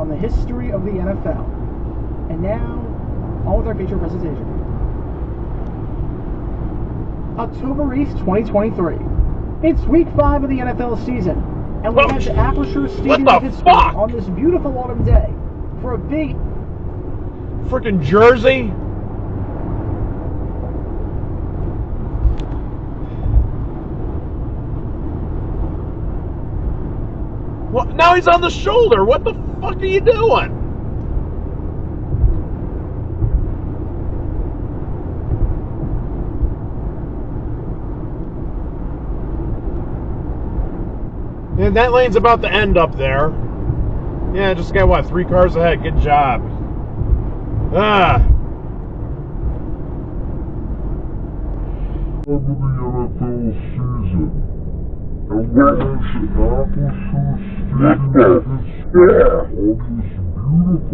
on the history of the NFL. And now, on with our feature presentation. October 8th, 2023. It's week 5 of the NFL season, and we're at the Acrisure Stadium in Pittsburgh on this beautiful autumn day for a big freaking jersey. What? Now he's on the shoulder. What the fuck are you doing? And that lane's about to end up there. Yeah, just got what, 3 cars ahead. Good job. Of the NFL season, and we're at the Acrisure Stadium in Pittsburgh on this beautiful